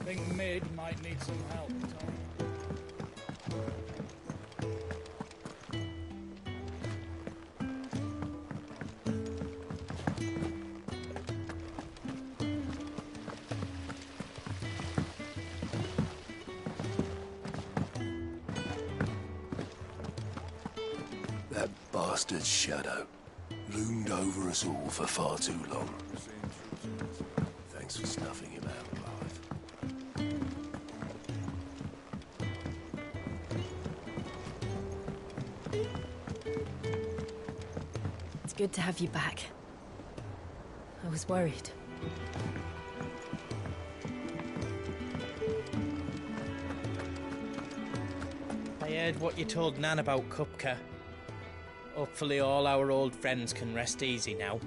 Think Mid might need some help, Tom. That bastard Shadow loomed over us all for far too long. Thanks for snuffing him out alive. It's good to have you back. I was worried. I heard what you told Nan about Kupka. Hopefully all our old friends can rest easy now.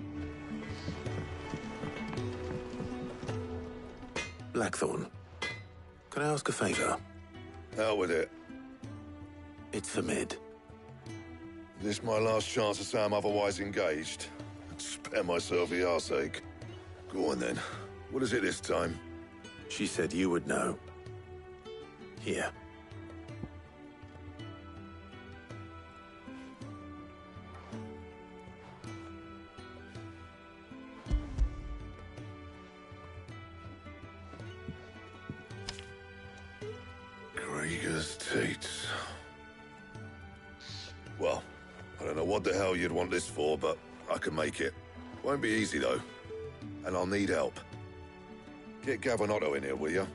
Blackthorn, can I ask a favour? Hell with it. It's for Mid. This my last chance to say I'm otherwise engaged. I'd spare myself the arseache. Go on then. What is it this time? She said you would know. Here. Krieger's teats. Well, I don't know what the hell you'd want this for, but I can make it. Won't be easy, though. And I'll need help. Get Gavin-Otto in here, will you?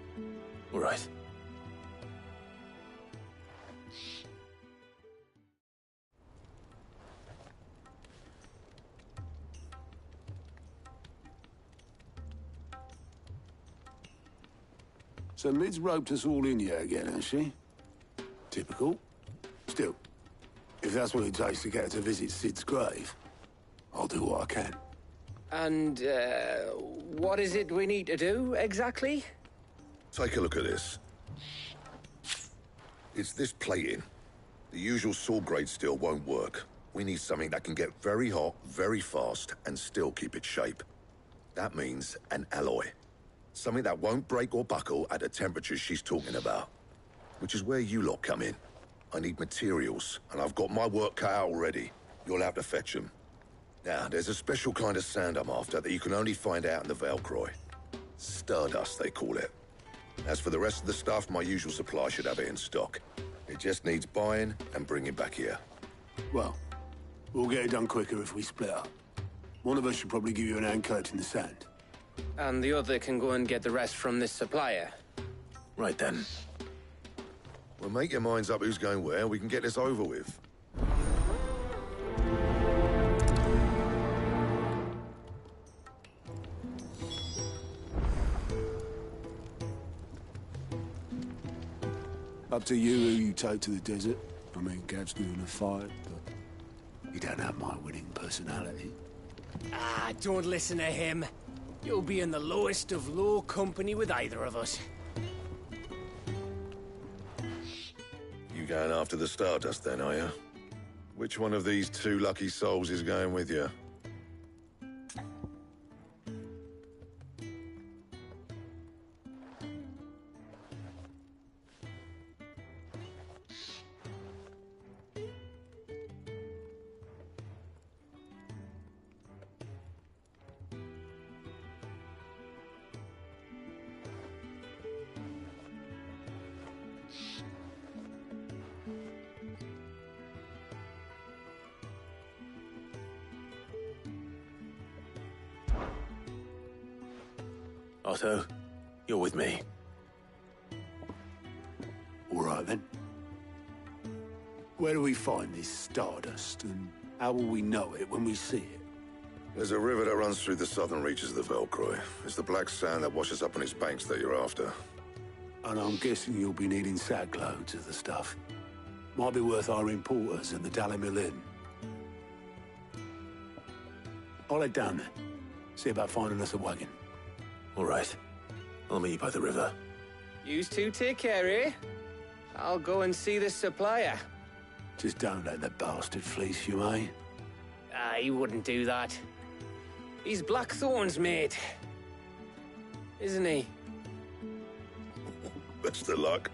All right. So Mid's roped us all in here again, has she? Typical. Still, if that's what it takes to get her to visit Sid's grave, I'll do what I can. And, what is it we need to do, exactly? Take a look at this. It's this plating. The usual sword-grade steel won't work. We need something that can get very hot, very fast, and still keep its shape. That means an alloy. Something that won't break or buckle at the temperatures she's talking about. Which is where you lot come in. I need materials, and I've got my work cut out already. You'll have to fetch them. Now, there's a special kind of sand I'm after that you can only find out in the Velcroy. Stardust, they call it. As for the rest of the stuff, my usual supply should have it in stock. It just needs buying and bringing back here. Well, we'll get it done quicker if we split up. One of us should probably give you an hand coat in the sand. And the other can go and get the rest from this supplier. Right then. Well, make your minds up who's going where, and we can get this over with. Up to you who you take to the desert. I mean, Gav's doing a fight, but you don't have my winning personality. Ah, don't listen to him. You'll be in the lowest of low company with either of us. You going after the Stardust then, are you? Which one of these two lucky souls is going with you? Otto, you're with me. All right, then. Where do we find this Stardust, and how will we know it when we see it? There's a river that runs through the southern reaches of the Velcroy. It's the black sand that washes up on its banks that you're after. And I'm guessing you'll be needing sack loads of the stuff. Might be worth our importers at the Dalimil Inn. I'll head down there. See about finding us a wagon. All right. I'll meet you by the river. Yous two take care, eh? I'll go and see the supplier. Just don't let the bastard fleece you, eh? Ah, he wouldn't do that. He's Blackthorn's mate. Isn't he? Best of luck.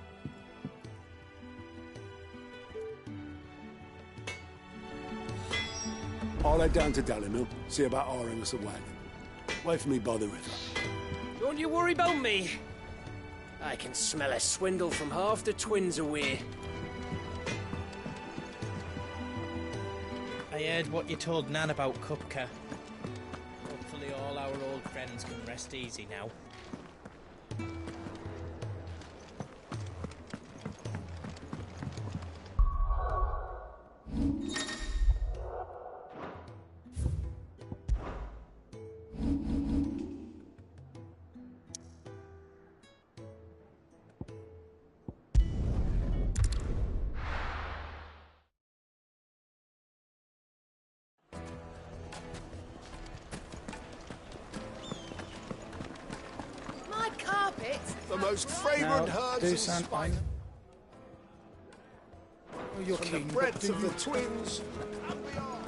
I'll head down to Dalrymple, see about hiring us a wagon. Wait for me by the river. Don't you worry about me. I can smell a swindle from half the twins away. I heard what you told Nan about Kupka. Hopefully all our old friends can rest easy now. My carpet! The most Now, fragrant herbs do and something. spices. Oh, you're From keen, the but breadth do of you- the twins. Up we are.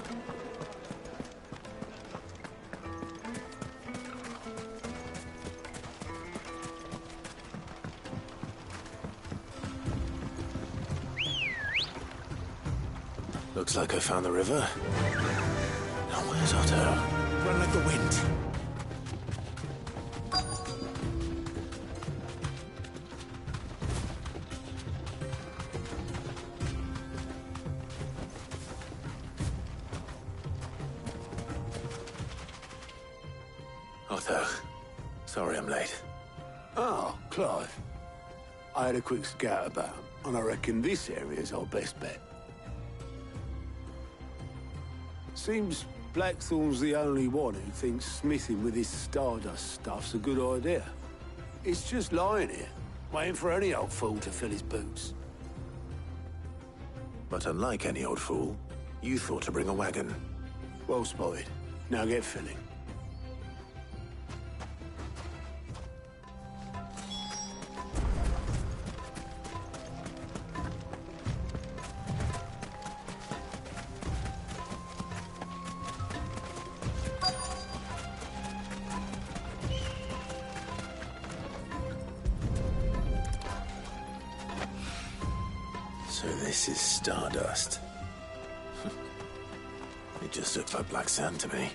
Looks like I found the river. Now where's Otto? Run like the wind. Otto. Sorry I'm late. Oh, Clive. I had a quick scout about, and I reckon this area's our best bet. Seems Blackthorn's the only one who thinks smithing with his Stardust stuff's a good idea. It's just lying here, waiting for any old fool to fill his boots. But unlike any old fool, you thought to bring a wagon. Well spotted. Now get filling. So this is Stardust. It just looks like black sand to me.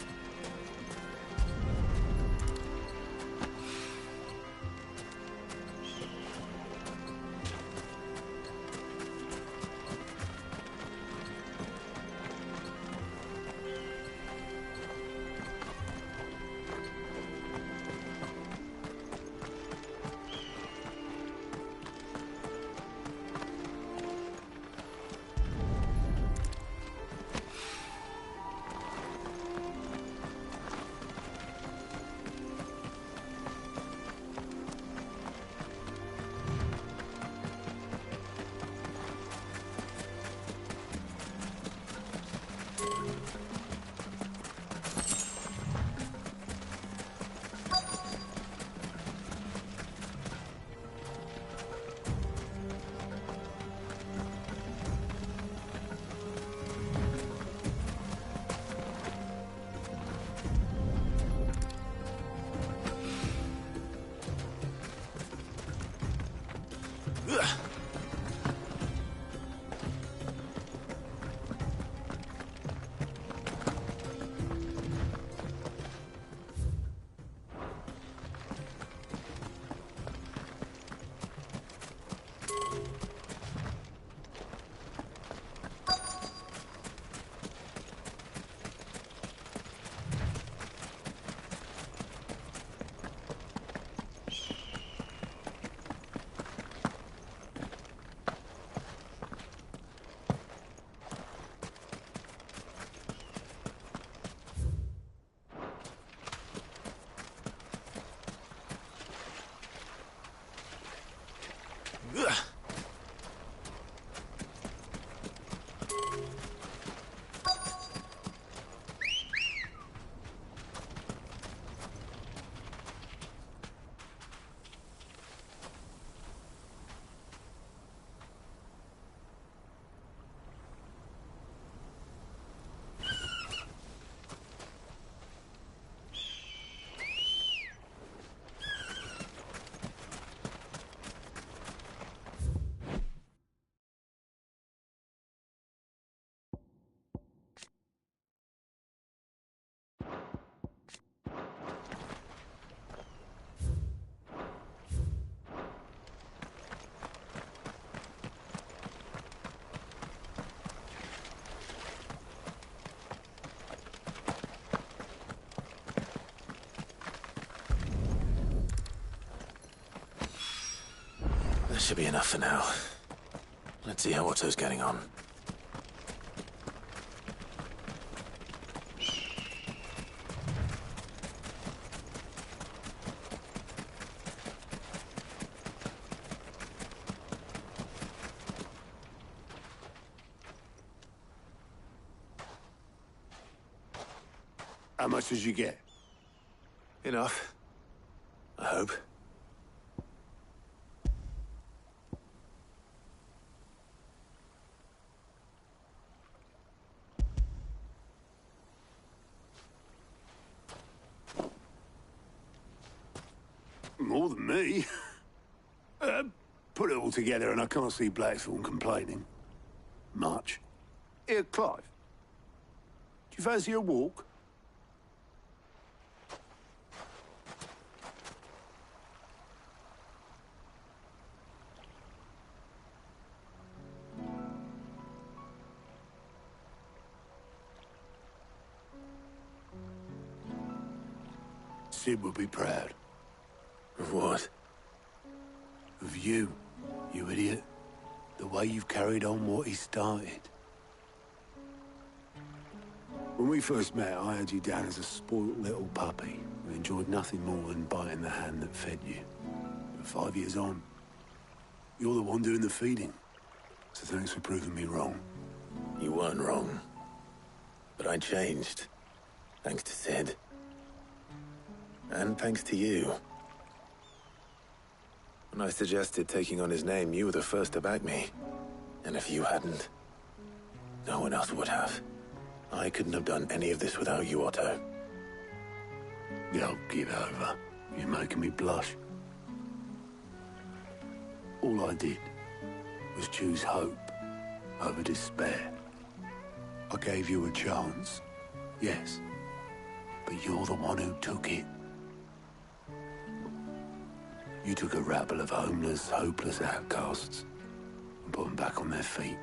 Should be enough for now. Let's see how Otto's getting on. How much did you get? Enough. I hope. More than me. Put it all together and I can't see Blackthorn complaining. Much. Here, Clive. Do you fancy a walk? Sid will be proud. Of what? Of you, you idiot. The way you've carried on what he started. When we first met, I had you down as a spoilt little puppy who enjoyed nothing more than biting the hand that fed you. But 5 years on, you're the one doing the feeding. So thanks for proving me wrong. You weren't wrong. But I changed. Thanks to Sid. And thanks to you. When I suggested taking on his name, you were the first to back me. And if you hadn't, no one else would have. I couldn't have done any of this without you, Otto. Yo, give over. You're making me blush. All I did was choose hope over despair. I gave you a chance, yes, but you're the one who took it. You took a rabble of homeless, hopeless outcasts and put them back on their feet.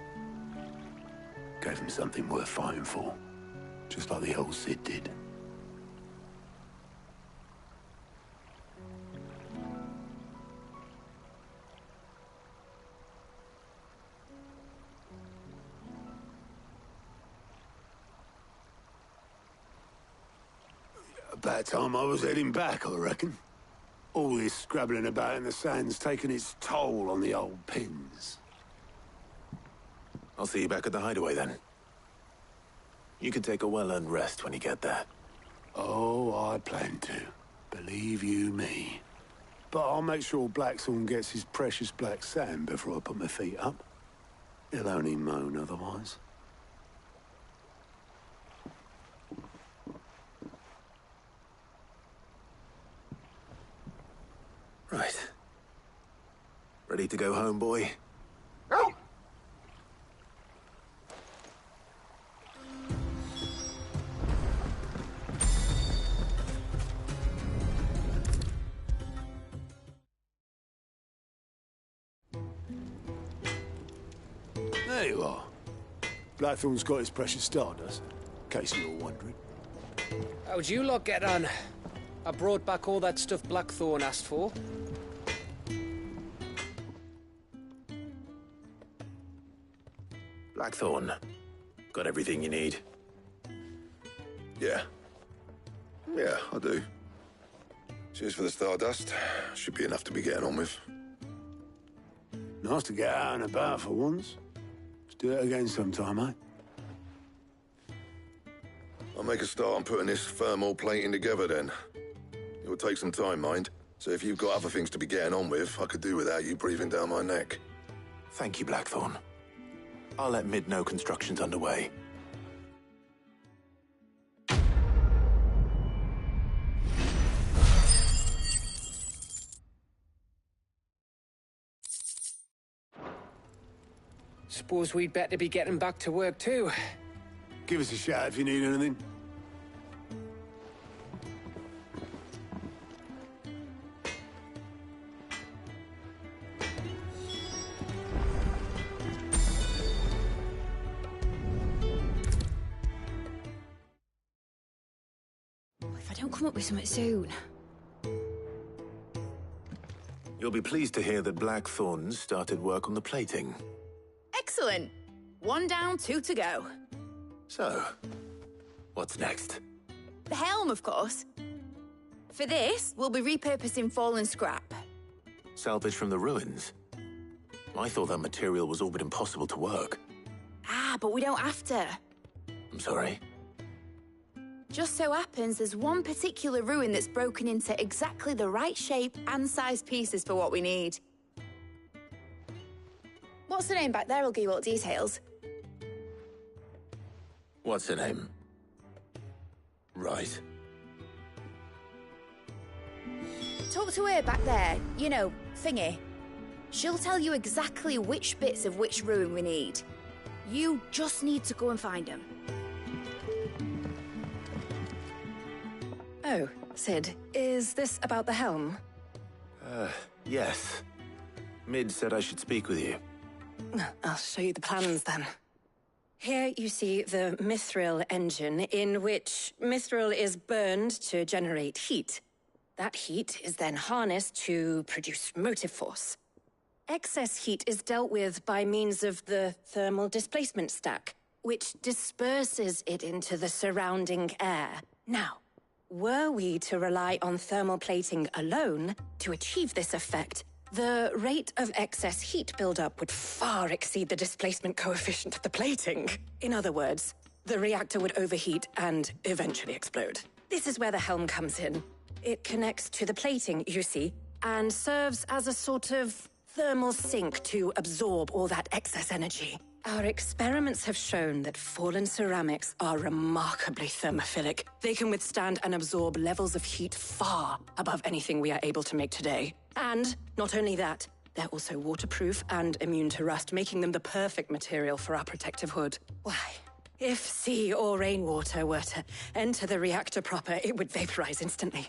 Gave them something worth fighting for, just like the old Sid did. About time I was heading back, I reckon. All this scrabbling about in the sand's taken its toll on the old pins. I'll see you back at the hideaway then. You can take a well-earned rest when you get there. Oh, I plan to. Believe you me. But I'll make sure Blackthorn gets his precious black sand before I put my feet up. He'll only moan otherwise. Right. Ready to go home, boy? There you are. Blackthorn's got his precious stardust, in case you're wondering. How'd you lot get on? I brought back all that stuff Blackthorn asked for. Blackthorn. Got everything you need? Yeah. Yeah, I do. Cheers for the stardust. Should be enough to be getting on with. Nice to get out and about for once. Let's do it again sometime, eh? I'll make a start on putting this thermal plating together then. It will take some time, mind. So if you've got other things to be getting on with, I could do without you breathing down my neck. Thank you, Blackthorn. I'll let Mid know construction's underway. Suppose we'd better be getting back to work too. Give us a shout if you need anything. If I don't come up with something soon. You'll be pleased to hear that Blackthorn started work on the plating. Excellent. 1 down, 2 to go. So, what's next? The helm, of course. For this, we'll be repurposing fallen scrap. Salvage from the ruins? I thought that material was all but impossible to work. Ah, but we don't have to. I'm sorry. Just so happens there's one particular ruin that's broken into exactly the right shape and size pieces for what we need. What's the name back there? I'll give you all the details. What's her name? Right. Talk to her back there. You know, thingy. She'll tell you exactly which bits of which ruin we need. You just need to go and find them. Oh, Sid, is this about the helm? Yes. Mid said I should speak with you. I'll show you the plans then. Here you see the mithril engine, in which mithril is burned to generate heat. That heat is then harnessed to produce motive force. Excess heat is dealt with by means of the thermal displacement stack, which disperses it into the surrounding air. Now, were we to rely on thermal plating alone to achieve this effect, the rate of excess heat buildup would far exceed the displacement coefficient of the plating. In other words, the reactor would overheat and eventually explode. This is where the helm comes in. It connects to the plating, you see, and serves as a sort of thermal sink to absorb all that excess energy. Our experiments have shown that fallen ceramics are remarkably thermophilic. They can withstand and absorb levels of heat far above anything we are able to make today. And not only that, they're also waterproof and immune to rust, making them the perfect material for our protective hood. Why, if sea or rainwater were to enter the reactor proper, it would vaporize instantly.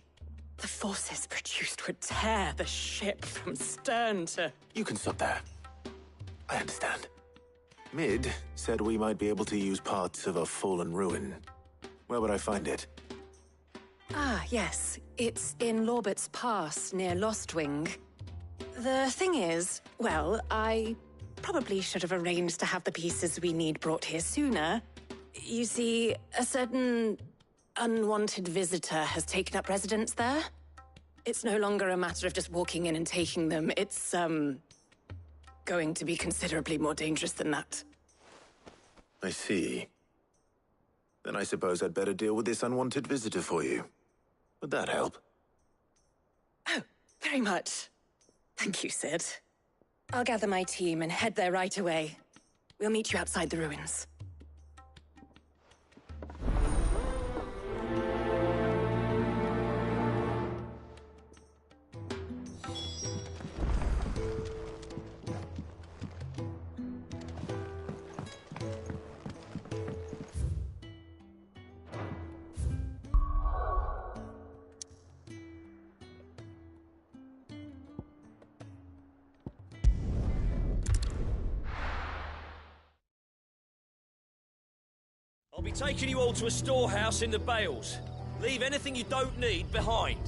The forces produced would tear the ship from stern to... You can stop there. I understand. Mid said we might be able to use parts of a fallen ruin. Where would I find it? Ah, yes. It's in Lorbert's Pass, near Lostwing. The thing is, well, I probably should have arranged to have the pieces we need brought here sooner. You see, a certain unwanted visitor has taken up residence there. It's no longer a matter of just walking in and taking them. It's, going to be considerably more dangerous than that. I see. Then I suppose I'd better deal with this unwanted visitor for you. Would that help? Oh, very much. Thank you, Sid. I'll gather my team and head there right away. We'll meet you outside the ruins. I'll be taking you all to a storehouse in the Bales. Leave anything you don't need behind.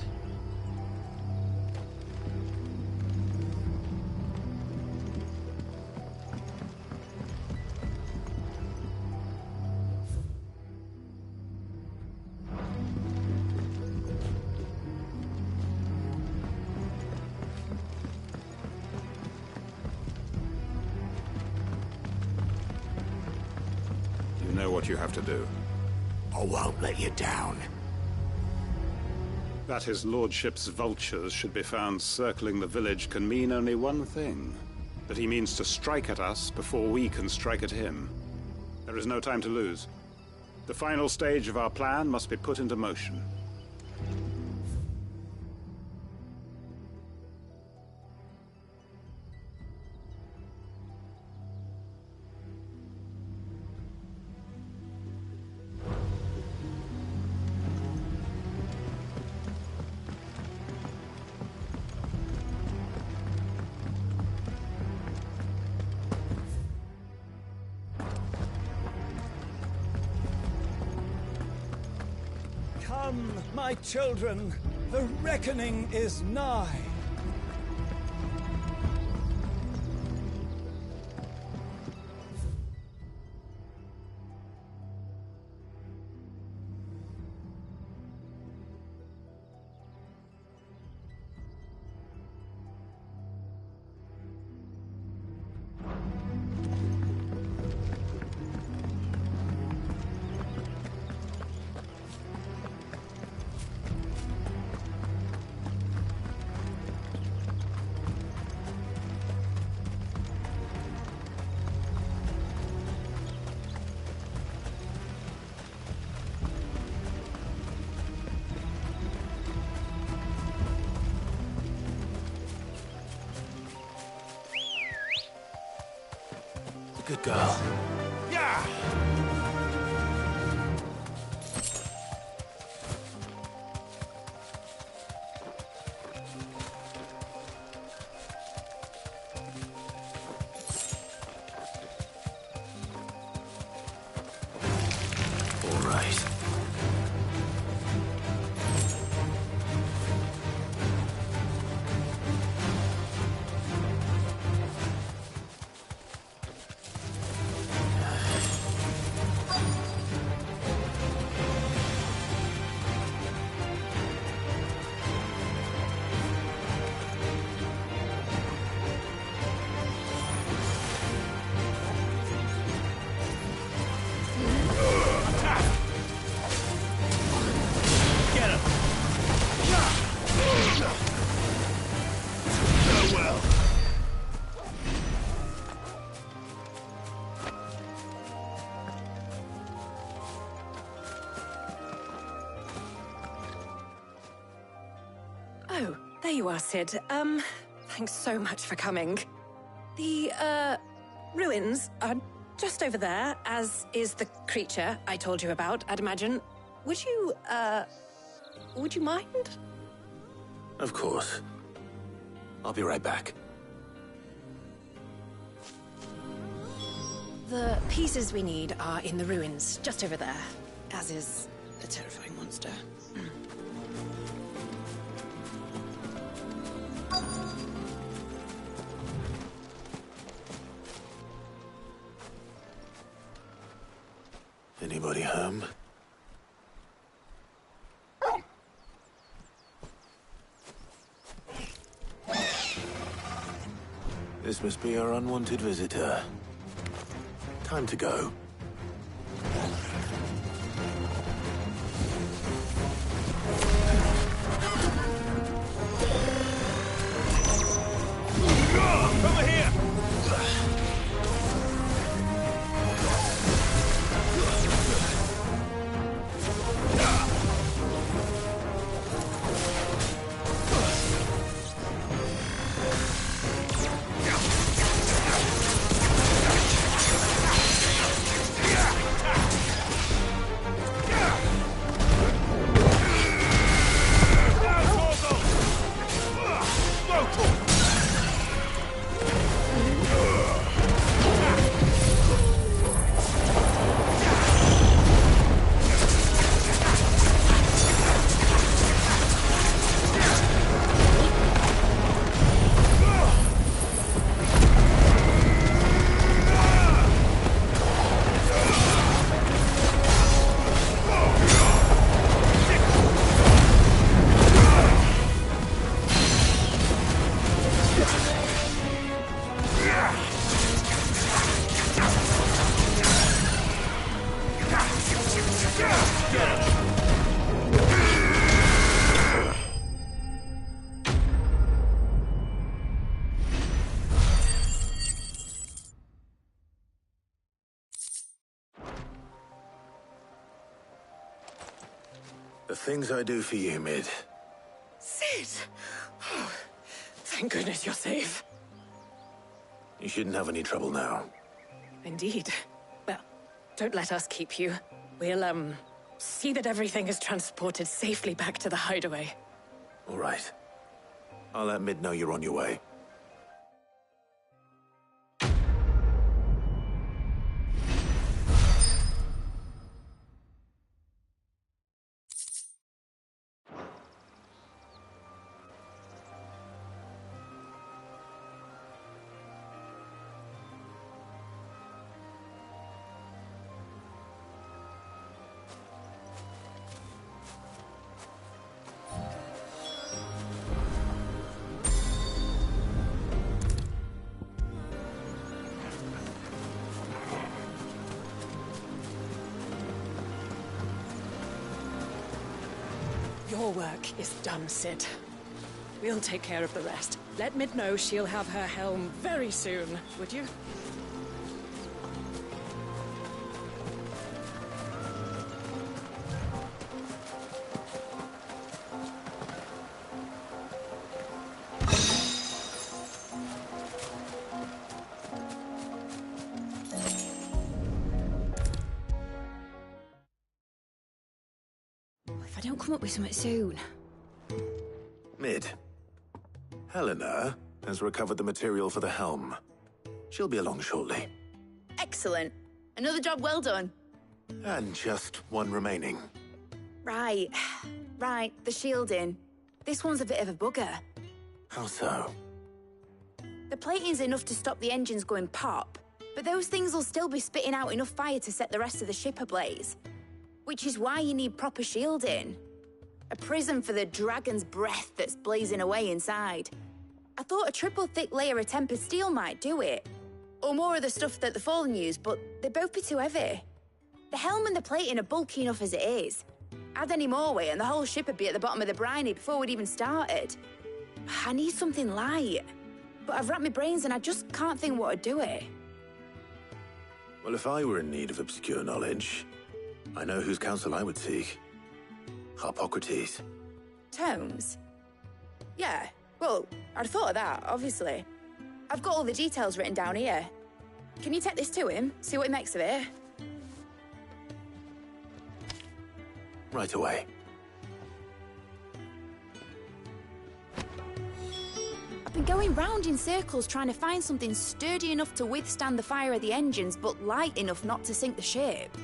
What you have to do. I won't let you down. That his lordship's vultures should be found circling the village can mean only one thing. That he means to strike at us before we can strike at him. There is no time to lose. The final stage of our plan must be put into motion. Come, my children, the reckoning is nigh. Good girl. Yeah! All right. Get him! So well. Oh, there you are, Sid. Thanks so much for coming. The, ruins are just over there, as is the creature I told you about, I'd imagine. Would you mind? Of course. I'll be right back. The pieces we need are in the ruins, just over there, as is a terrifying monster. Anybody home? This must be our unwanted visitor. Time to go. Over here! The things I do for you, Mid. Sid! Oh, thank goodness you're safe. You shouldn't have any trouble now. Indeed. Well, don't let us keep you. We'll, see that everything is transported safely back to the hideaway. All right. I'll let Mid know you're on your way. Your work is done, Sid. We'll take care of the rest. Let Mid know she'll have her helm very soon, would you? don't come up with something soon. Mid. Helena has recovered the material for the helm. She'll be along shortly. Excellent. Another job well done. And just one remaining. Right. Right, the shielding. This one's a bit of a bugger. How so? The plating's enough to stop the engines going pop, but those things will still be spitting out enough fire to set the rest of the ship ablaze. Which is why you need proper shielding. A prison for the dragon's breath that's blazing away inside. I thought a triple thick layer of tempered steel might do it. Or more of the stuff that the Fallen use, but they'd both be too heavy. The helm and the plating are bulky enough as it is. Add any more weight and the whole ship would be at the bottom of the briny before we'd even started. I need something light. But I've racked my brains and I just can't think what would do it. Well, if I were in need of obscure knowledge, I know whose counsel I would seek. Harpocrates. Tomes? Yeah, well, I'd thought of that, obviously. I've got all the details written down here. Can you take this to him, see what he makes of it? Right away. I've been going round in circles trying to find something sturdy enough to withstand the fire of the engines, but light enough not to sink the ship.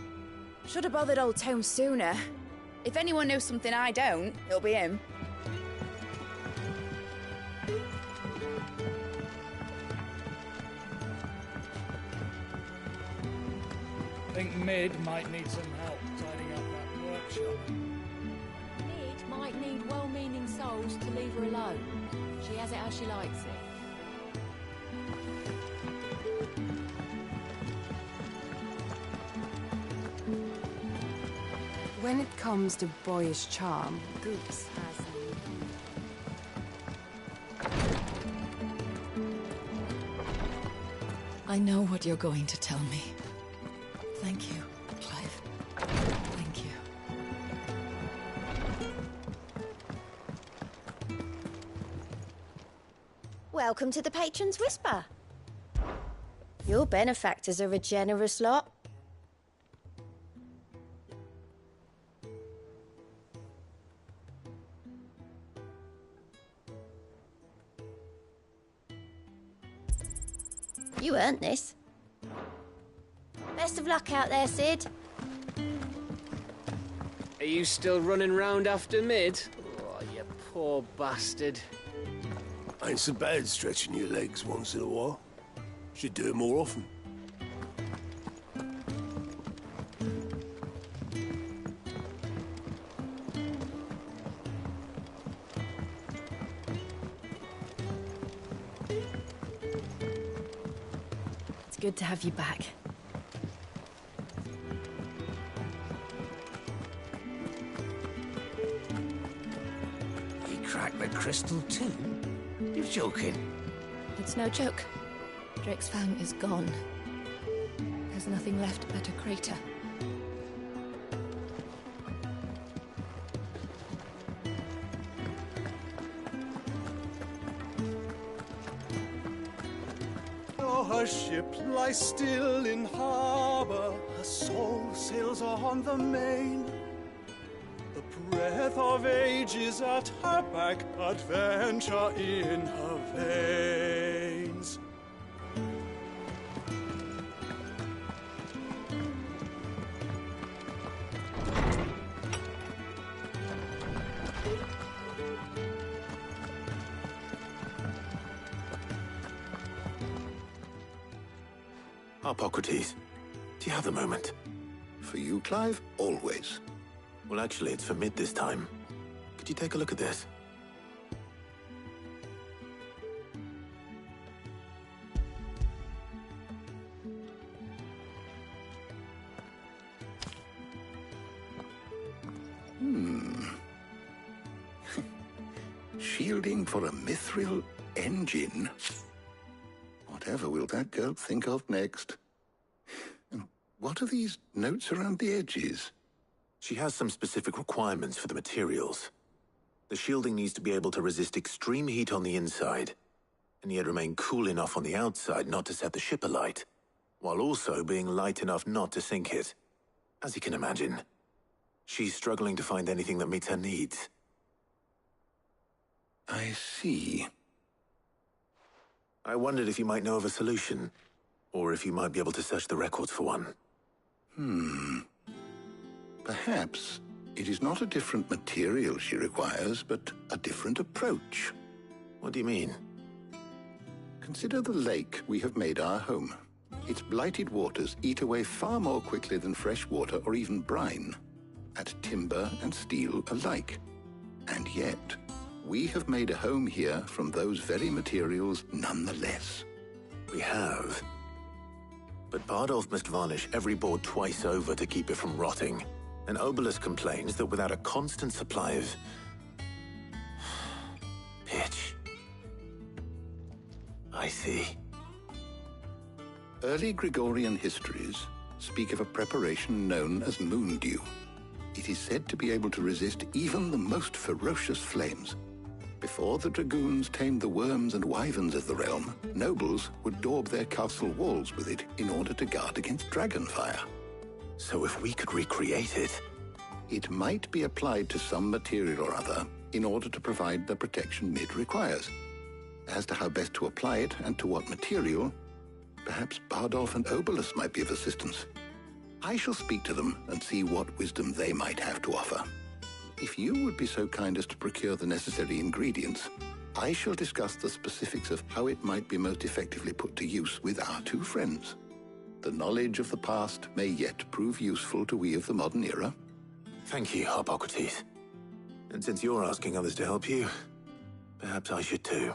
Should have bothered old Tome sooner. If anyone knows something I don't, it'll be him. I think Mid might need some help tidying up that workshop. Mid might need well-meaning souls to leave her alone. She has it how she likes it. When it comes to boyish charm, Goose has I know what you're going to tell me. Thank you, Clive. Thank you. Welcome to the Patron's Whisper. Your benefactors are a generous lot. You earned this. Best of luck out there, Sid. Are you still running round after Mid? Oh, you poor bastard. Ain't so bad stretching your legs once in a while. Should do it more often. It's good to have you back. He cracked the crystal too? You're joking. It's no joke. Drake's Fang is gone. There's nothing left but a crater. Her ship lies still in harbor, her soul sails on the main. The breath of ages at her back, adventure in her veins. Harpocrates, do you have the moment? For you, Clive? Always. Well, actually, it's for Mid this time. Could you take a look at this? Shielding for a mithril engine? Whatever will that girl think of next? And what are these notes around the edges? She has some specific requirements for the materials. The shielding needs to be able to resist extreme heat on the inside, and yet remain cool enough on the outside not to set the ship alight, while also being light enough not to sink it. As you can imagine, She's struggling to find anything that meets her needs. I see. I wondered if you might know of a solution, or if you might be able to search the records for one. Perhaps it is not a different material she requires, but a different approach. What do you mean? Consider the lake we have made our home. Its blighted waters eat away far more quickly than fresh water or even brine, at timber and steel alike. And yet, we have made a home here from those very materials nonetheless. We have. But Bardolph must varnish every board twice over to keep it from rotting. And Obolus complains that without a constant supply of pitch. I see. Early Gregorian histories speak of a preparation known as moon dew. It is said to be able to resist even the most ferocious flames. Before the dragoons tamed the worms and wyverns of the realm, nobles would daub their castle walls with it in order to guard against dragonfire. So if we could recreate it... It might be applied to some material or other in order to provide the protection it requires. As to how best to apply it and to what material, perhaps Bardolph and Obolus might be of assistance. I shall speak to them and see what wisdom they might have to offer. If you would be so kind as to procure the necessary ingredients, I shall discuss the specifics of how it might be most effectively put to use with our two friends. The knowledge of the past may yet prove useful to we of the modern era. Thank you, Harpocrates. And since you're asking others to help you, perhaps I should too.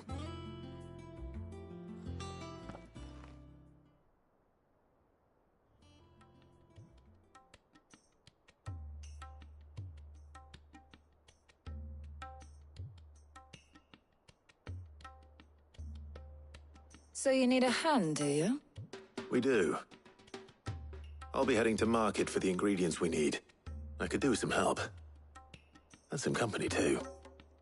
So you need a hand, do you? We do. I'll be heading to market for the ingredients we need. I could do with some help. And some company, too.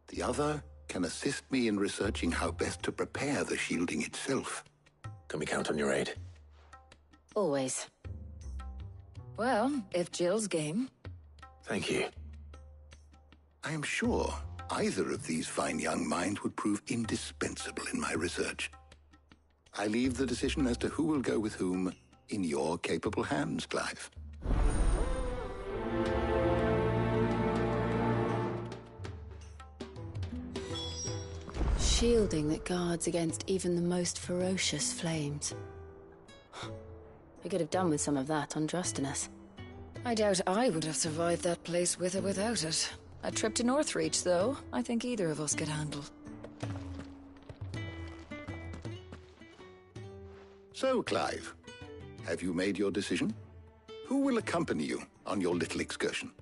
The other can assist me in researching how best to prepare the shielding itself. Can we count on your aid? Always. Well, if Jill's game. Thank you. I am sure either of these fine young minds would prove indispensable in my research. I leave the decision as to who will go with whom in your capable hands, Clive. Shielding that guards against even the most ferocious flames. We could have done with some of that on Drustinus. I doubt I would have survived that place with or without it. A trip to Northreach, though, I think either of us could handle. So, Clive, have you made your decision? Who will accompany you on your little excursion?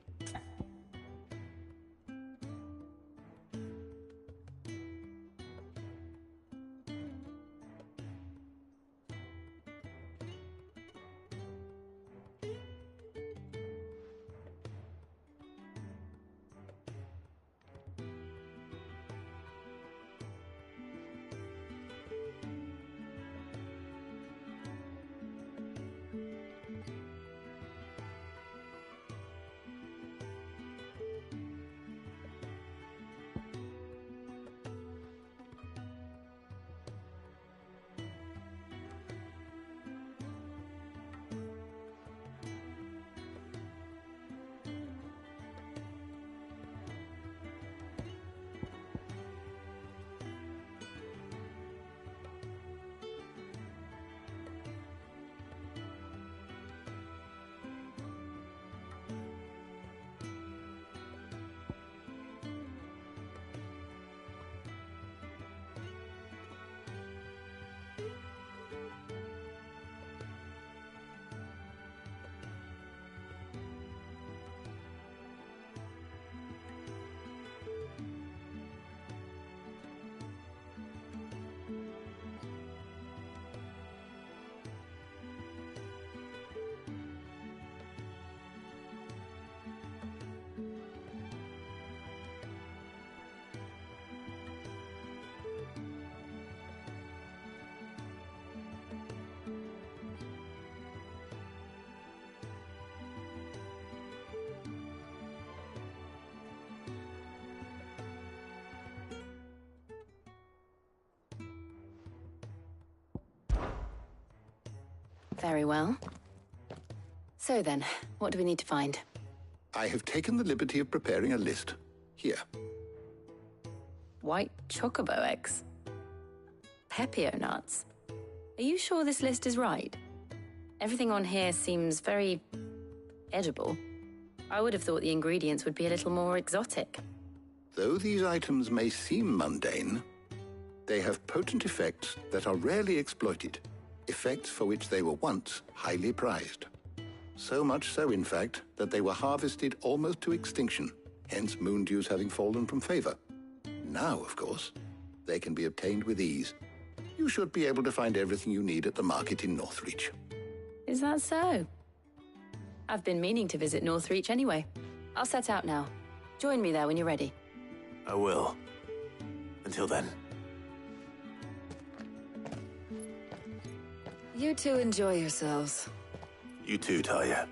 Very well. So then, what do we need to find? I have taken the liberty of preparing a list. Here. White chocobo eggs. Pepio nuts. Are you sure this list is right? Everything on here seems very edible. I would have thought the ingredients would be a little more exotic. Though these items may seem mundane, they have potent effects that are rarely exploited, effects for which they were once highly prized. So much so, in fact, that they were harvested almost to extinction, hence moon dews having fallen from favor. Now, of course, they can be obtained with ease. You should be able to find everything you need at the market in Northreach. Is that so? I've been meaning to visit Northreach anyway. I'll set out now. Join me there when you're ready. I will. Until then. You two enjoy yourselves. You too, Talia.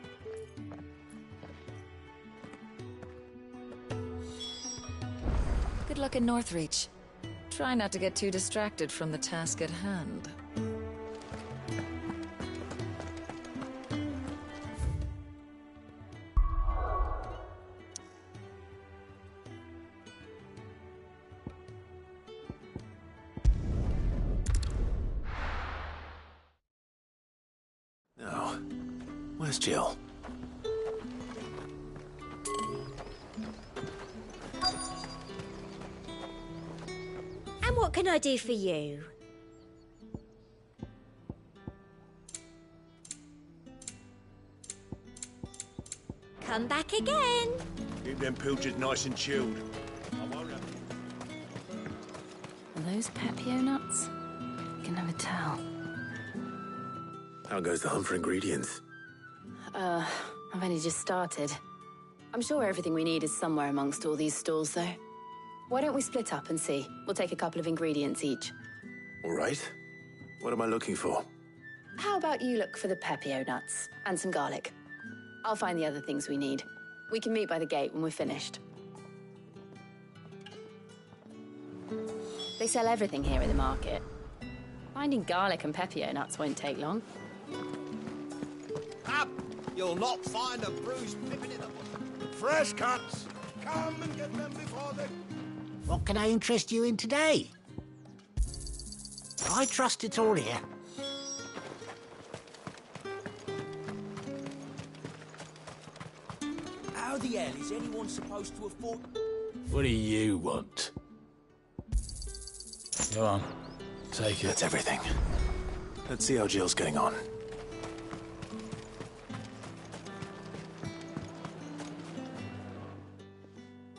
Good luck in Northreach. Try not to get too distracted from the task at hand. Now, where's Jill? And what can I do for you? Come back again. Keep them pilchards nice and chilled. I won't have Are those Pepio nuts? I can never tell. How goes the hunt for ingredients? I've only just started. I'm sure everything we need is somewhere amongst all these stalls, though. Why don't we split up and see? We'll take a couple of ingredients each. All right. What am I looking for? How about you look for the Pepio nuts and some garlic? I'll find the other things we need. We can meet by the gate when we're finished. They sell everything here at the market. Finding garlic and Pepio nuts won't take long. Up! You'll not find a bruised pippin in the bush. Fresh cuts! Come and get them before they... What can I interest you in today? I trust it's all here. How the hell is anyone supposed to afford... What do you want? Go on. Take it. That's everything. Let's see how Jill's getting on.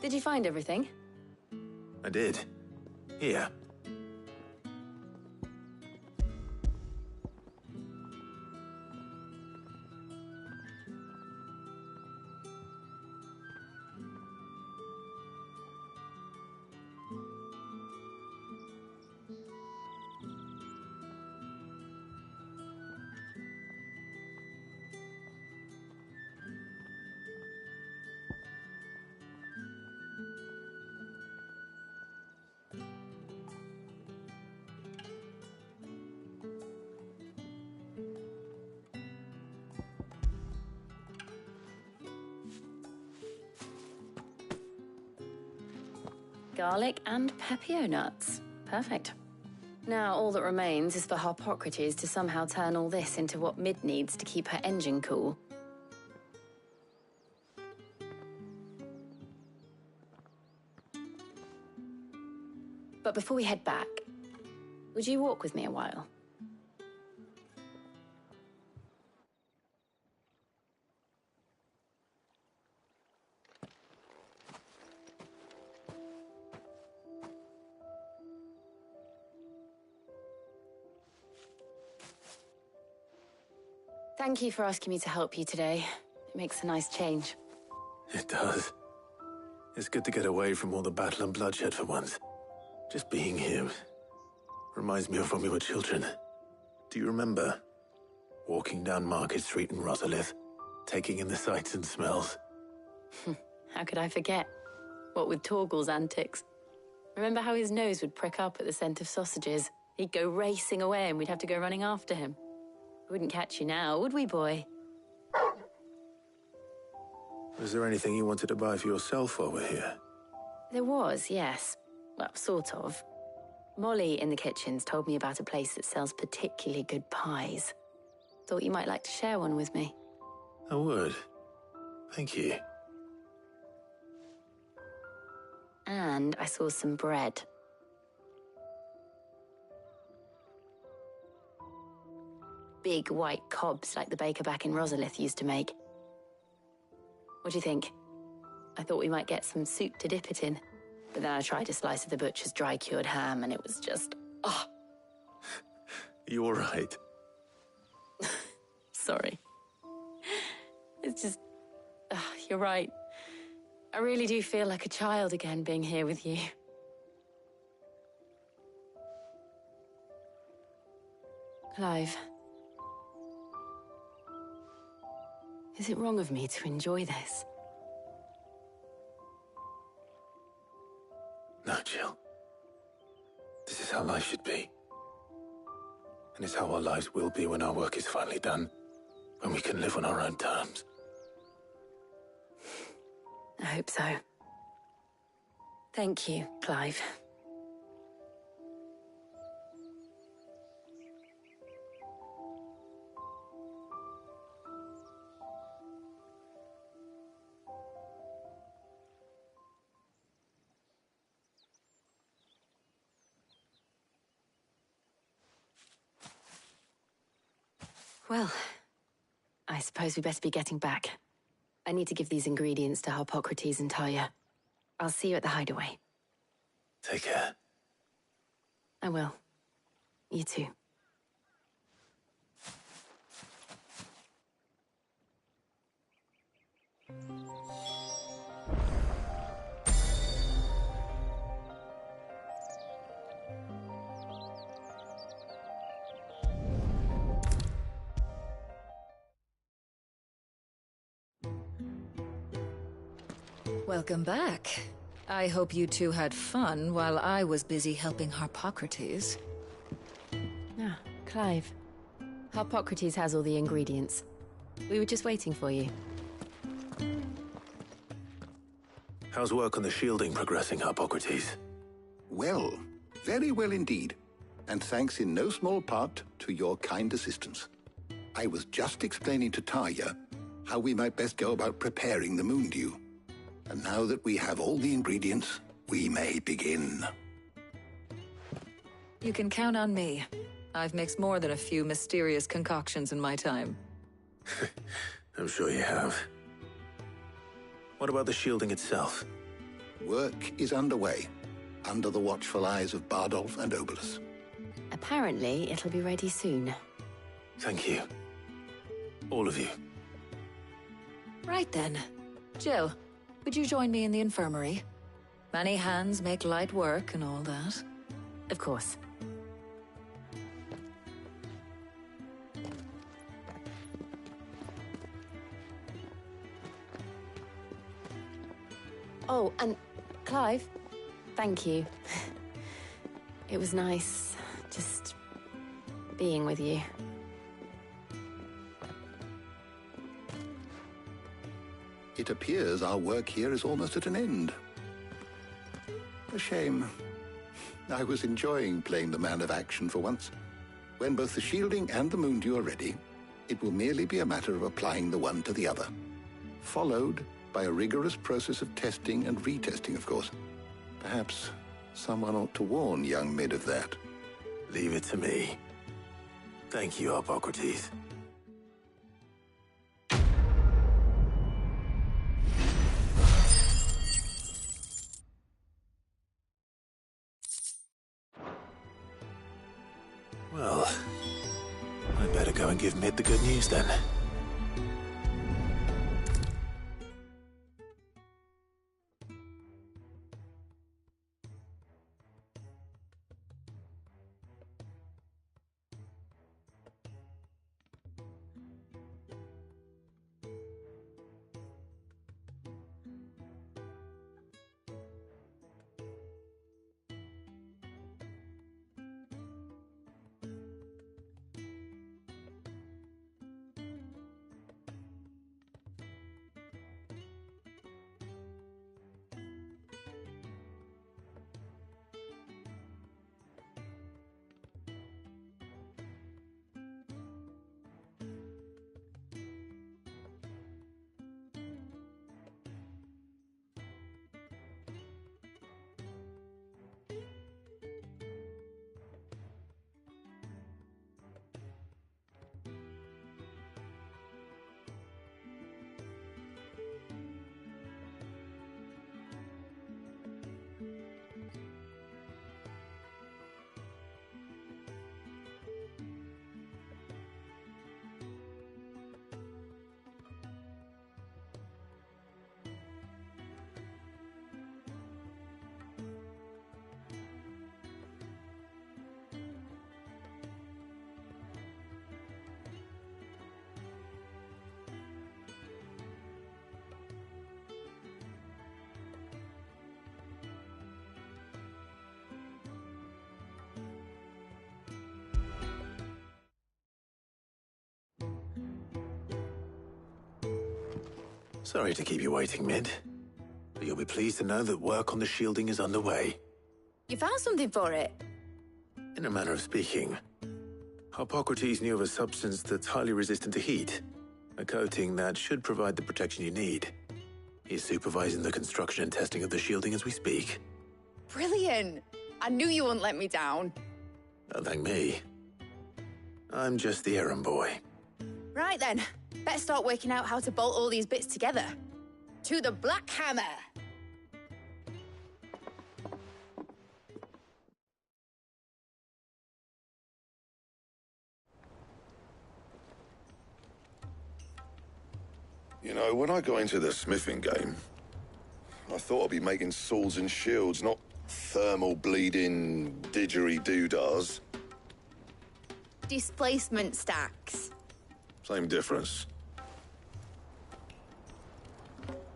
Did you find everything? I did. Here. Garlic and Pepio nuts. Perfect. Now all that remains is for Harpocrates to somehow turn all this into what Mid needs to keep her engine cool. But before we head back, would you walk with me a while? Thank you for asking me to help you today. It makes a nice change. It does. It's good to get away from all the battle and bloodshed for once. Just being here reminds me of when we were children. Do you remember? Walking down Market Street in Rosalith, taking in the sights and smells. How could I forget? What with Torgal's antics. Remember how his nose would prick up at the scent of sausages? He'd go racing away and we'd have to go running after him. Wouldn't catch you now, would we, boy? Was there anything you wanted to buy for yourself while we're here? There was, yes. Well, sort of. Molly in the kitchens told me about a place that sells particularly good pies. Thought you might like to share one with me. I would. Thank you. And I saw some bread. Big white cobs like the baker back in Rosalith used to make. What do you think? I thought we might get some soup to dip it in. But then I tried a slice of the butcher's dry-cured ham and it was just... oh. You all right? Sorry. It's just... you're right. I really do feel like a child again being here with you. Clive. Is it wrong of me to enjoy this? No, Jill. This is how life should be. And it's how our lives will be when our work is finally done. When we can live on our own terms. I hope so. Thank you, Clive. Well, I suppose we better be getting back. I need to give these ingredients to Harpocrates and Talia. I'll see you at the hideaway. Take care. I will. You too. Welcome back. I hope you two had fun while I was busy helping Harpocrates. Ah, Clive. Harpocrates has all the ingredients. We were just waiting for you. How's work on the shielding progressing, Harpocrates? Well, very well indeed. And thanks in no small part to your kind assistance. I was just explaining to Talia how we might best go about preparing the moon dew. And now that we have all the ingredients, we may begin. You can count on me. I've mixed more than a few mysterious concoctions in my time. I'm sure you have. What about the shielding itself? Work is underway, under the watchful eyes of Bardolph and Obolus. Apparently, it'll be ready soon. Thank you. All of you. Right then. Jill, would you join me in the infirmary? Many hands make light work and all that. Of course. Oh, and Clive, thank you. It was nice just being with you. It appears our work here is almost at an end. A shame. I was enjoying playing the man of action for once. When both the shielding and the moon dew are ready, it will merely be a matter of applying the one to the other. Followed by a rigorous process of testing and retesting, of course. Perhaps someone ought to warn young Mid of that. Leave it to me. Thank you, Harpocrates. Well, I better go and give Mid the good news then. Sorry to keep you waiting, Mid. But you'll be pleased to know that work on the shielding is underway. You found something for it? In a manner of speaking. Hippocrates knew of a substance that's highly resistant to heat. A coating that should provide the protection you need. He's supervising the construction and testing of the shielding as we speak. Brilliant! I knew you wouldn't let me down. Don't thank me. I'm just the errand boy. Right then, better start working out how to bolt all these bits together. To the Black Hammer! You know, when I got into the smithing game, I thought I'd be making swords and shields, not thermal bleeding didgeridoo-dahs. Displacement stacks. Same difference.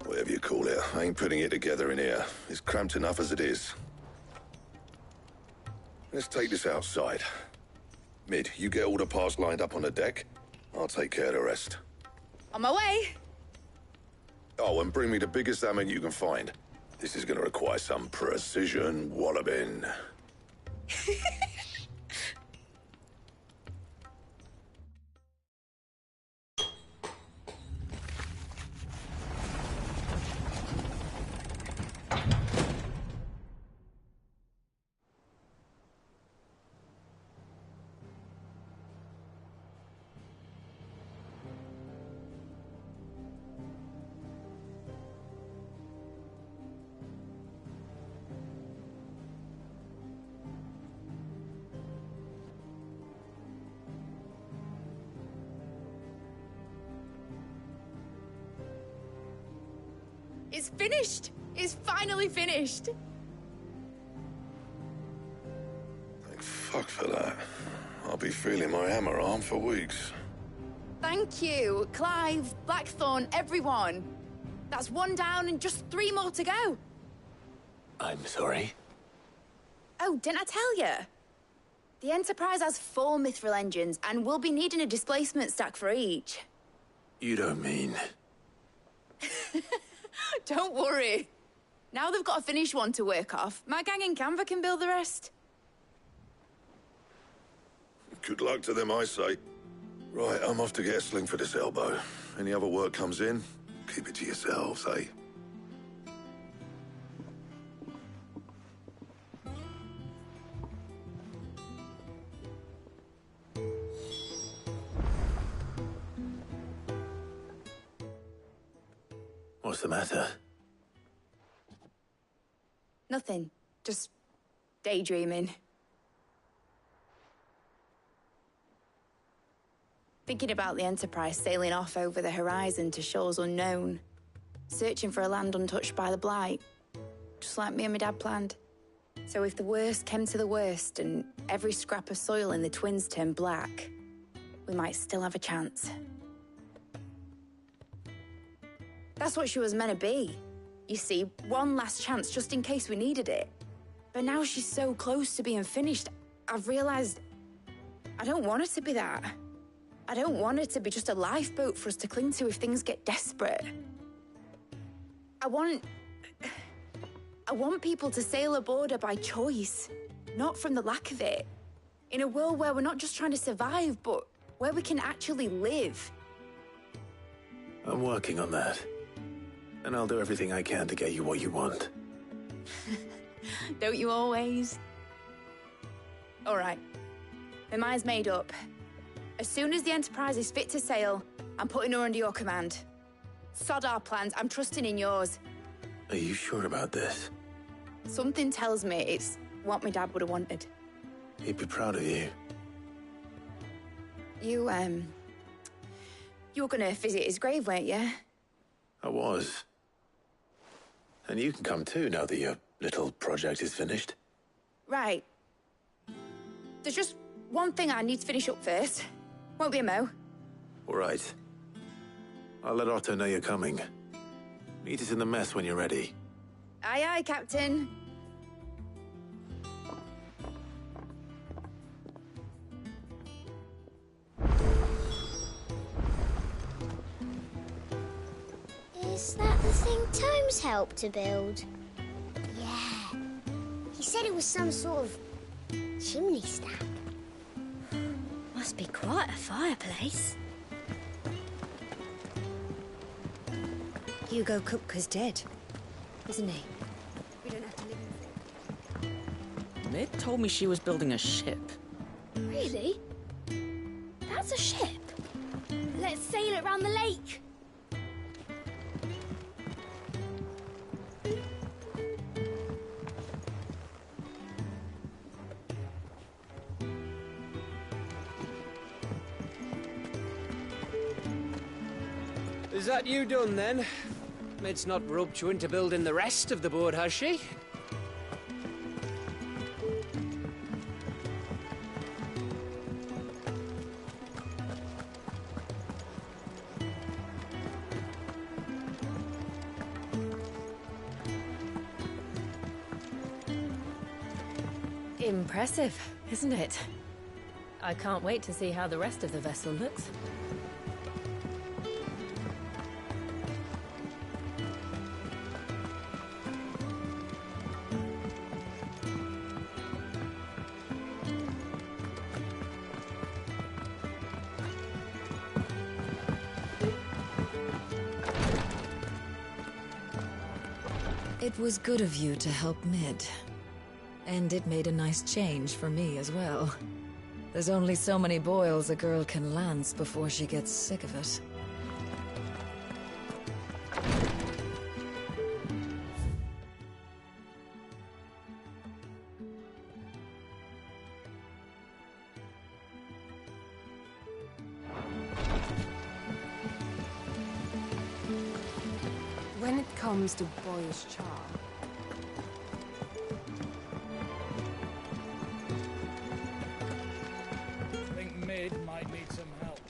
Whatever you call it, I ain't putting it together in here. It's cramped enough as it is. Let's take this outside. Mid, you get all the parts lined up on the deck. I'll take care of the rest. On my way! Oh, and bring me the biggest hammer you can find. This is gonna require some precision walloping. It's finished! It's finally finished! Thank fuck for that. I'll be feeling my hammer arm for weeks. Thank you, Clive, Blackthorn, everyone. That's one down and just 3 more to go. I'm sorry. Oh, didn't I tell you? The Enterprise has 4 mithril engines, and we'll be needing a displacement stack for each. You don't mean... Don't worry. Now they've got a finished one to work off. My gang in Canva can build the rest. Good luck to them, I say. Right, I'm off to get a sling for this elbow. Any other work comes in, keep it to yourselves, eh? What's the matter? Nothing. Just daydreaming. Thinking about the Enterprise sailing off over the horizon to shores unknown. Searching for a land untouched by the Blight. Just like me and my dad planned. So if the worst came to the worst and every scrap of soil in the Twins turned black, we might still have a chance. That's what she was meant to be. You see, one last chance just in case we needed it. But now she's so close to being finished, I've realized I don't want her to be that. I don't want her to be just a lifeboat for us to cling to if things get desperate. I want people to sail aboard her by choice, not from the lack of it. In a world where we're not just trying to survive, but where we can actually live. I'm working on that. And I'll do everything I can to get you what you want. Don't you always? All right. My mind's made up. As soon as the Enterprise is fit to sail, I'm putting her under your command. Sod our plans, I'm trusting in yours. Are you sure about this? Something tells me it's what my dad would have wanted. He'd be proud of you. You were gonna visit his grave, weren't you? I was. And you can come too, now that your little project is finished. Right. There's just one thing I need to finish up first. Won't be a mo. All right. I'll let Otto know you're coming. Meet us in the mess when you're ready. Aye, aye, Captain. Is that the thing Tomes helped to build? Yeah. He said it was some sort of chimney stack. Must be quite a fireplace. Hugo Kupka's dead, isn't he? We don't have to live in Mid told me she was building a ship. Really? That's a ship. Let's sail it round the lake. Is that you done then? Mid's not roped you into building the rest of the boat, has she? Impressive, isn't it? I can't wait to see how the rest of the vessel looks. It was good of you to help Mid. And it made a nice change for me as well. There's only so many boils a girl can lance before she gets sick of it. When it comes to boyish charm, I think Mid might need some help.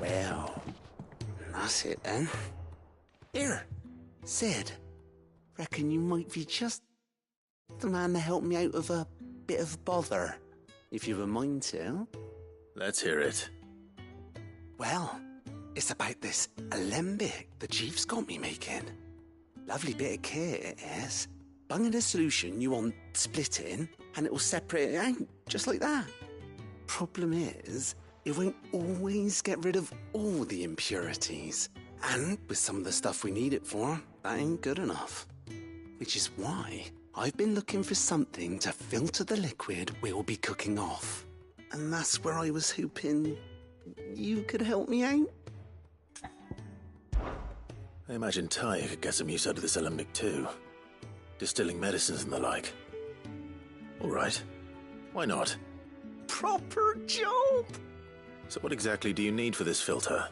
Well, that's it then. Here, Sid. Reckon you might be just the man to help me out of a bit of bother, if you've a mind to. Let's hear it. Well, it's about this alembic the chief's got me making. Lovely bit of kit it is. Bung in a solution you want splitting, and it'll separate it out, just like that. Problem is, it won't always get rid of all the impurities. And with some of the stuff we need it for, that ain't good enough. Which is why I've been looking for something to filter the liquid we'll be cooking off. And that's where I was hoping you could help me out. I imagine Ty could get some use out of this alembic too. Distilling medicines and the like. All right. Why not? Proper job! So what exactly do you need for this filter?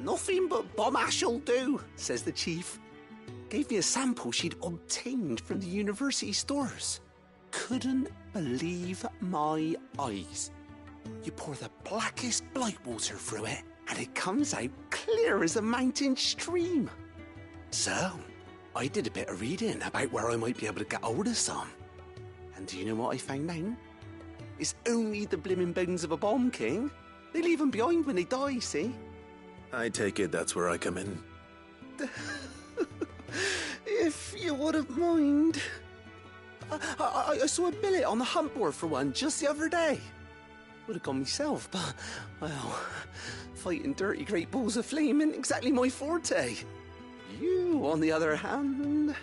Nothing but bomb ash'll do, says the chief. Gave me a sample she'd obtained from the university stores. Couldn't believe my eyes. You pour the blackest blight water through it, and it comes out clear as a mountain stream. So, I did a bit of reading about where I might be able to get hold of some. And do you know what I found out? It's only the blimmin' bones of a bomb king. They leave them behind when they die, see? I take it that's where I come in. If you wouldn't mind. I saw a billet on the hunt board for one just the other day. Would have gone myself, but, well, fighting dirty great balls of flame isn't exactly my forte. You, on the other hand...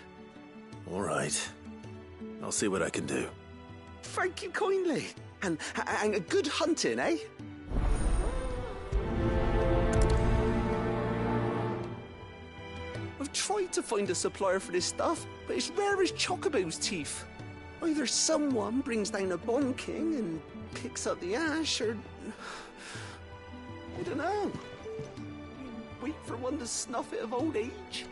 All right. I'll see what I can do. Thank you kindly. And a good hunting, eh? I've tried to find a supplier for this stuff, but it's rare as Chocobo's teeth. Either someone brings down a Bond King and picks up the ash, or... I don't know. Wait for one to snuff it of old age.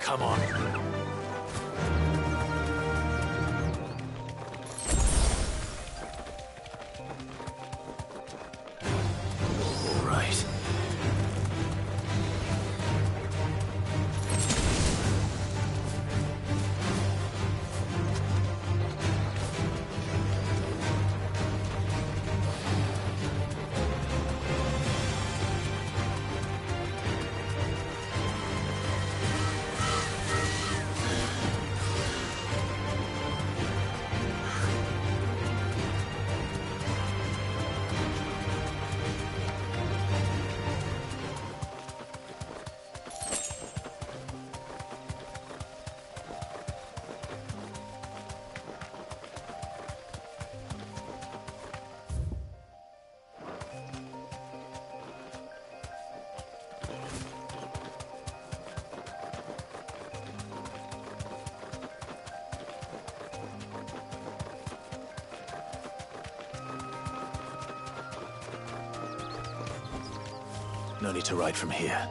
Come on. All right. No need to ride from here.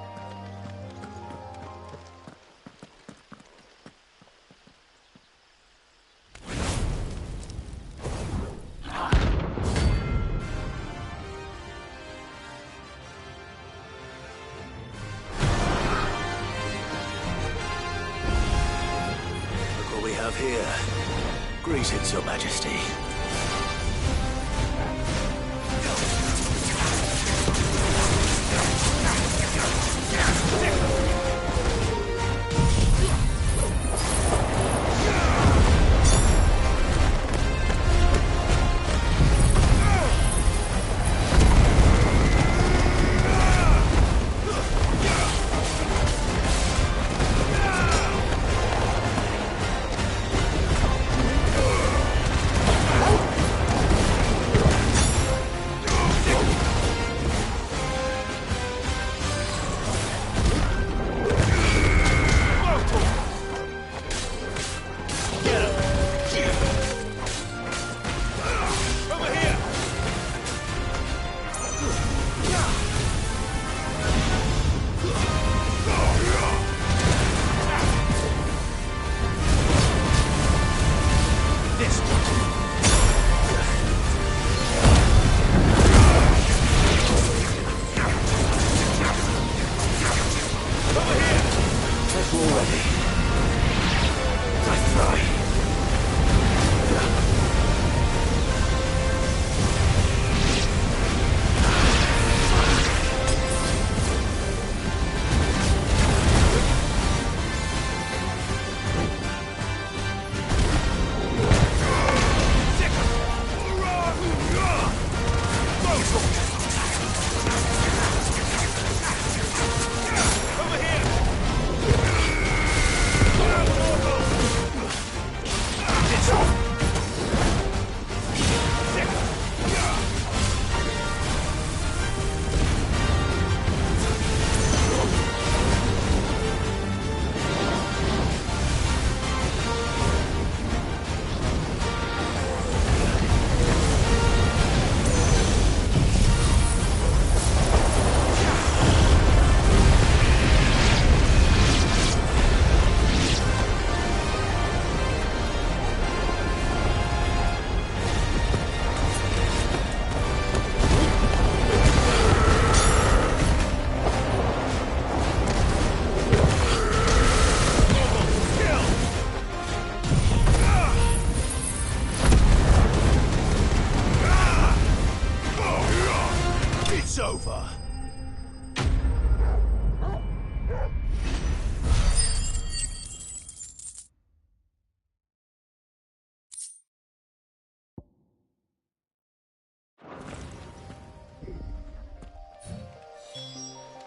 Look what we have here. Greetings, Your Majesty.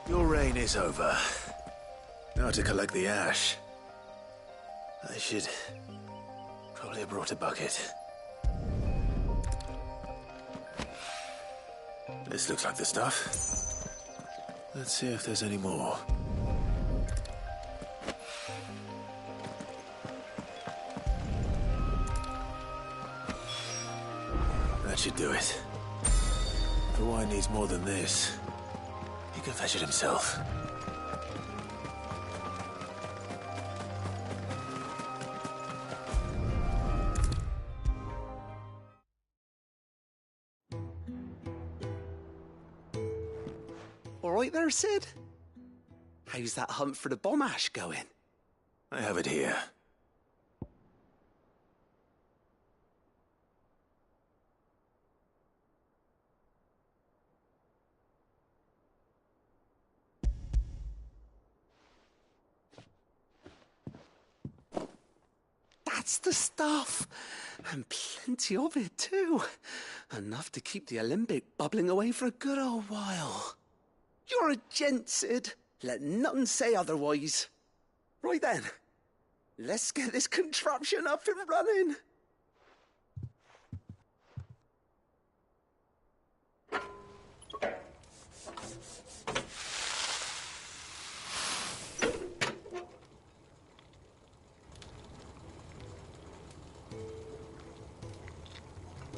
Your reign is over. Now to collect the ash. I should probably have brought a bucket. This looks like the stuff. Let's see if there's any more. That should do it. If the wine needs more than this, he can fetch it himself. right there, Sid? How's that hunt for the bomb ash going? I have it here. That's the stuff. And plenty of it, too. Enough to keep the alembic bubbling away for a good old while. You're a gent, Sid. Let nothing say otherwise. Right then, let's get this contraption up and running.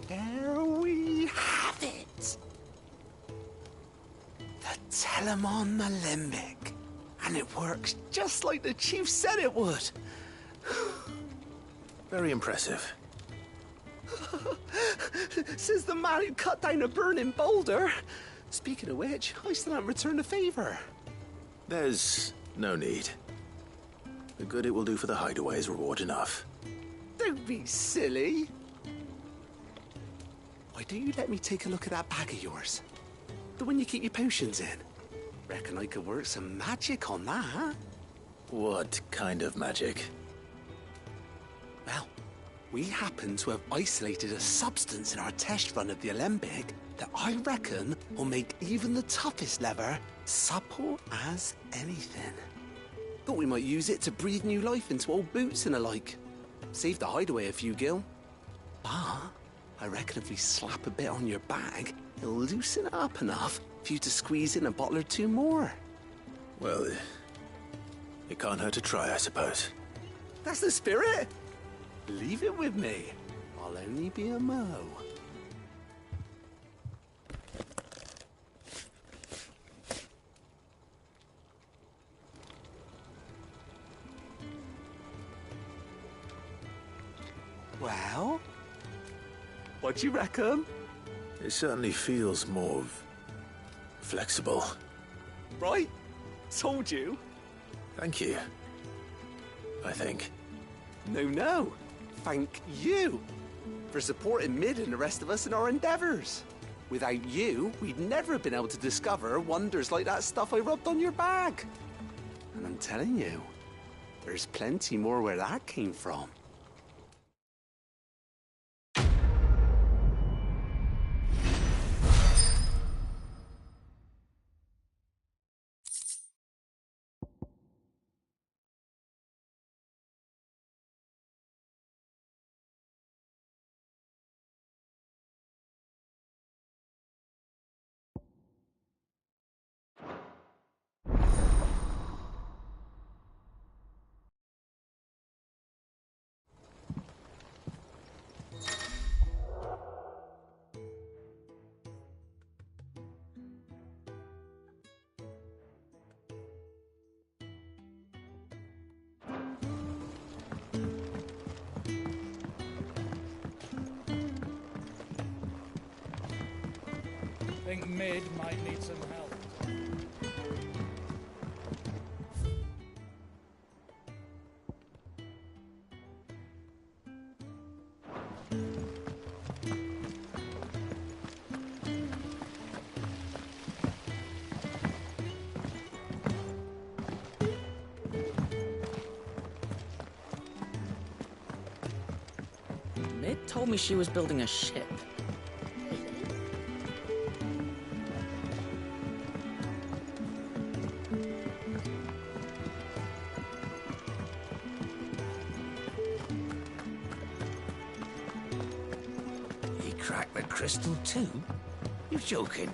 There we have it. The Telemon Alembic. And it works just like the chief said it would. Very impressive. Says the man who cut down a burning boulder. Speaking of which, I still haven't returned the favor. There's no need. The good it will do for the hideaway is reward enough. Don't be silly. Why don't you let me take a look at that bag of yours? The one you keep your potions in. Reckon I could work some magic on that. What kind of magic? Well, we happen to have isolated a substance in our test run of the alembic that I reckon will make even the toughest leather supple as anything. Thought we might use it to breathe new life into old boots and the like. Save the hideaway a few gil. But I reckon if we slap a bit on your bag, it'll loosen it up enough for you to squeeze in a bottle or two more. Well, it can't hurt to try, I suppose. That's the spirit. Leave it with me. I'll only be a mo. Well, what do you reckon? It certainly feels more flexible. Right? Told you. Thank you. I think. No. Thank you for supporting Mid and the rest of us in our endeavors. Without you, we'd never have been able to discover wonders like that stuff I rubbed on your bag. And I'm telling you, there's plenty more where that came from. I think Mid might need some help. Mid told me she was building a ship. He cracked the crystal too? You're joking.